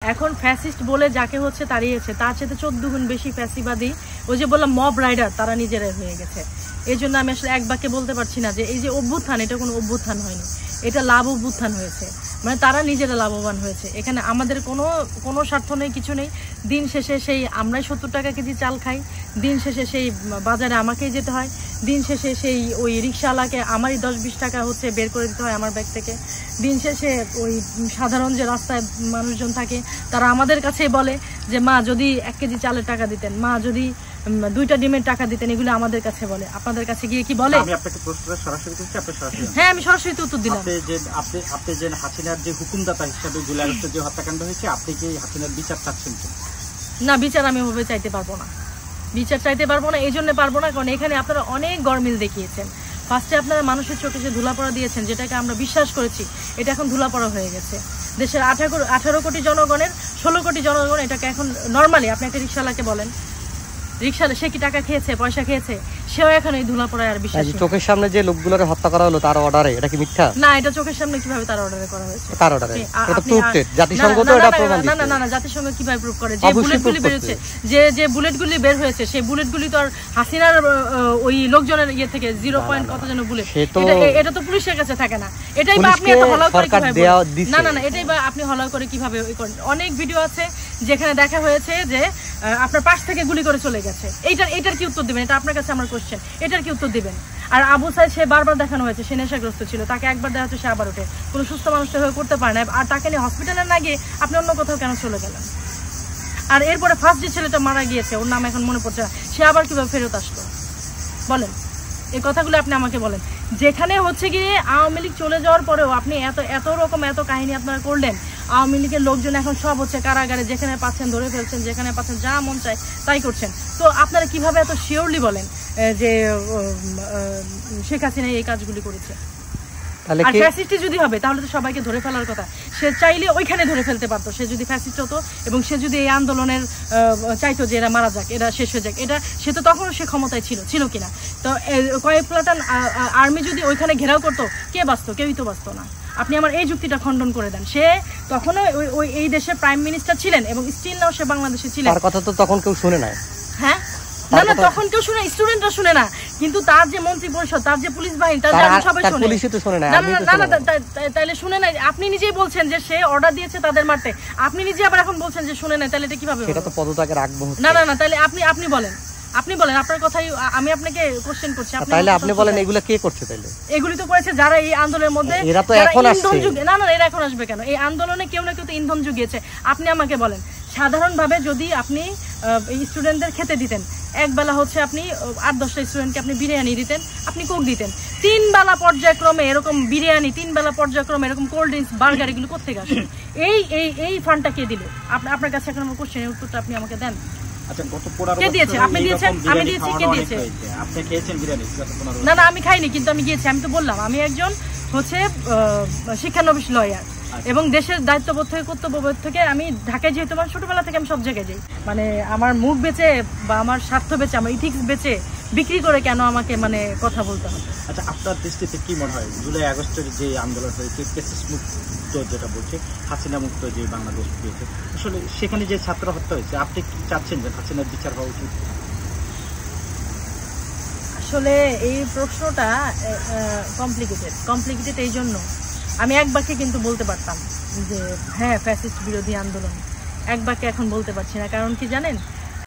এখন ফ্যাসিস্ট বলে যাকে হচ্ছে তাড়িয়েছে তার চেয়ে 14 গুণ বেশি ফ্যাসিবাদী ওই যে বললাম মব রাইডার তারা নিজেরাই হয়ে গেছে। এই জন্য আমি আসলে এক বাক্যে বলতে পারছি না যে এই যে অভ্যুত্থান এটা কোনো অভ্যুত্থান হয়নি, এটা লাভ অভ্যুত্থান হয়েছে, মানে তারা নিজেরা লাভবান হয়েছে। এখানে আমাদের কোনো স্বার্থ নেই, কিছু নেই। দিন শেষে সেই আমরাই 70 টাকা কেজি চাল খাই, দিন শেষে সেই বাজারে আমাকেই যেতে হয়, দিন শেষে সেই ওই রিক্সাওয়ালাকে আমারই 10-20 টাকা হচ্ছে বের করে দিতে হয় আমার ব্যাগ থেকে, দিন শেষে ওই সাধারণ যে রাস্তায় মানুষজন থাকে তারা আমাদের কাছেই বলে যে মা যদি 1 কেজি চালের টাকা দিতেন, মা যদি 2টা ডিমের টাকা দিতেন, এগুলো আমাদের কাছে বলে। আপনাদের কাছে গিয়ে কি বলে? আমি আপনাকে প্রশ্নটা সরাসরি করছি, আপনি সরাসরি। হ্যাঁ, আমি সরাসরি উত্তর দিলাম। আপনি যে হাসিনার যে হুকুমদাতা হিসেবে জুলাই আগস্টে যে হত্যাকাণ্ড হয়েছে, আপনি কি হাসিনার বিচার চাচ্ছেন? না, বিচার আমি ওভাবে চাইতে পারবো না, বিচার চাইতে পারবো না। এই জন্য পারবো না কারণ এখানে আপনারা অনেক গরমিল দেখিয়েছেন। ফার্স্টে আপনারা মানুষের চোখে যে ধুলাপড়া দিয়েছেন, যেটাকে আমরা বিশ্বাস করেছি, এটা এখন ধুলাপড়া হয়ে গেছে। দেশের 18 কোটি জনগণের 16 কোটি জনগণ এটাকে এখন নর্মালি, আপনি একটা রিক্সাওয়ালাকে বলেন, রিক্সাওয়ালা সে কি টাকা খেয়েছে, পয়সা খেয়েছে, সেও এখন এই ধুলাপড়ায় আর বিশ্বাস। চোখের সামনে যে লোকগুলোর হত্যা করা হলো তার অর্ডারে, এটা কি মিথ্যা? না, এটা চোখের সামনে কিভাবে তার অর্ডারে করা হয়েছে? তার অর্ডারে এটা প্রুফটেড, জাতিসংঘ তো এটা প্রমাণ দিচ্ছে। না, জাতিসংঘ কিভাবে প্রুফ করে? যে বুলেটগুলি বের হয়েছে, যে বুলেটগুলি বের হয়েছে, সেই বুলেটগুলি তো আর হাসিনার ওই লোকজনের ইয়ে থেকে 0 পয়েন্ট কত যেন বুলেট, এটা তো পুলিশের কাছে থাকে না। এটাই বা আপনি এত হলাও করে কিভাবে? না, এটাই বা আপনি হলাও করে কিভাবে? অনেক ভিডিও আছে যেখানে দেখা হয়েছে যে আপনার পাশ থেকে গুলি করে চলে গেছে। এইটার কি উত্তর দিবেন? এটা আপনার কাছে আমার কোশ্চেন, এটার কি উত্তর দিবেন? আর আবু সাইদ সে বারবার দেখানো হয়েছে সে নেশাগ্রস্ত ছিল, তাকে একবার দেখা হচ্ছে সে আবার ওঠে, কোনো সুস্থ মানুষটা হয়ে করতে পারে না। আর তাকে নিয়ে হসপিটালে না গিয়ে আপনি অন্য কোথাও কেন চলে গেলেন? আর এরপরে ফার্স্ট যে ছেলেটা মারা গিয়েছে, ওর নাম এখন মনে পড়ছে না, সে আবার কিভাবে ফেরত আসলো বলেন? এই কথাগুলো আপনি আমাকে বলেন। যেখানে হচ্ছে গিয়ে আওয়ামী লীগ চলে যাওয়ার পরেও আপনি এত রকম এত কাহিনী আপনারা করলেন, আওয়ামী লীগের লোকজন এখন সব হচ্ছে কারাগারে, যেখানে পাচ্ছেন ধরে ফেলছেন, যেখানে পাচ্ছেন যা মন চায় তাই করছেন। তো আপনারা কিভাবে এত শিওরলি বলেন যে শেখ হাসিনা এই কাজগুলি করেছে? আর ফ্যাসিস্ট যদি হবে তাহলে তো সবাইকে ধরে ফেলার কথা। সে চাইলে ওইখানে ধরে ফেলতে পারতো, সে যদি ফ্যাসিস্ট হতো এবং সে যদি এই আন্দোলনের চাইতো যে এরা মারা যাক, এরা শেষ হয়ে যাক, এটা সে তো তখনও সে ক্ষমতায় ছিল কিনা? তো কয়েক প্লাটান আর্মি যদি ওইখানে ঘেরাও করতো, কে বাঁচতো? কেউই তো বাঁচতো না। আপনি আমার এই যুক্তিটা খণ্ডন করে দেন। সে তখনও ওই এই দেশের প্রাইম মিনিস্টার ছিলেন এবং স্টিল নাও সে বাংলাদেশে ছিলেন। তার কথা তো তখন কেউ শুনে না। হ্যাঁ, না, তখন কেউ শুনে, স্টুডেন্টরা শুনে না, কিন্তু তার যে মন্ত্রী পরিষদ, তার যে পুলিশ বাহিনী, তার সবাই শুনে। না, তাহলে শুনে নাই? আপনি নিজেই বলছেন যে সে অর্ডার দিয়েছে তাদের মারতে, আপনি নিজে আবার এখন বলছেন যে শুনে নাই, তাহলে এটা কিভাবে? সেটা তো পদত্যাগের আগ মুহূর্ত। না, তাহলে আপনি বলেন, আপনার কথাই আমি আপনাকে কোশ্চেন করছি। তাহলে আপনি বলেন এগুলো কে করছে? তাহলে এগুলি তো করেছে যারা এই আন্দোলনের মধ্যে, এরা তো এখন আসছে। না, এরা এখন আসবে কেন? এই আন্দোলনে কেউ না কেউ তো ইন্ধন জুগিয়েছে। আপনি আমাকে বলেন, সাধারণভাবে যদি আপনি স্টুডেন্টদের খেতে দিতেন, এক বেলা হচ্ছে আপনি 8-10টা স্টুডেন্টকে আপনি বিরিয়ানি দিতেন, আপনি কোক দিতেন, 3 বেলা পর্যায়ক্রমে এরকম বিরিয়ানি, 3 বেলা পর্যায়ক্রমে এরকম কোল্ড ড্রিঙ্কস, বার্গার, এগুলো কোথেকে আসে? এই ফান্ডটা কে দিল? আপনার কাছে এখন আমার কোশ্চেনের উত্তরটা আপনি আমাকে দেন। না, আমি খাইনি, কিন্তু আমি গিয়েছি। আমি তো বললাম আমি একজন হচ্ছে শিক্ষানবিশ লয়ার এবং দেশের দায়িত্ববোধ থেকে, কর্তব্যবোধ থেকে আমি ঢাকায় যেহেতু আমার ছোটবেলা থেকে আমি সব জায়গায় যাই, মানে আমার মুখ বেচে বা আমার স্বার্থ বেচে, আমার ইথিক্স বেচে বিক্রি করে কেন আমাকে মানে কথা বলতে হবে? আচ্ছা, আপনার দৃষ্টিতে কি মনে হয় জুলাই আগস্টের যে আন্দোলন হয়েছে, ফ্যাসিস্ট মুক্ত যেটা বলছে, হাসিনা মুক্ত যে বাংলাদেশ পেয়েছে, আসলে সেখানে যে ছাত্র হত্যা হয়েছে, আপনি কি চাচ্ছেন যে হাসিনার বিচার হওয়া উচিত? আসলে এই প্রশ্নটা কমপ্লিকেটেড এই জন্য আমি এক বাক্যে কিন্তু বলতে পারতাম যে হ্যাঁ ফ্যাসিস্ট বিরোধী আন্দোলন, এক বাক্যে এখন বলতে পারছি না। কারণ কি জানেন,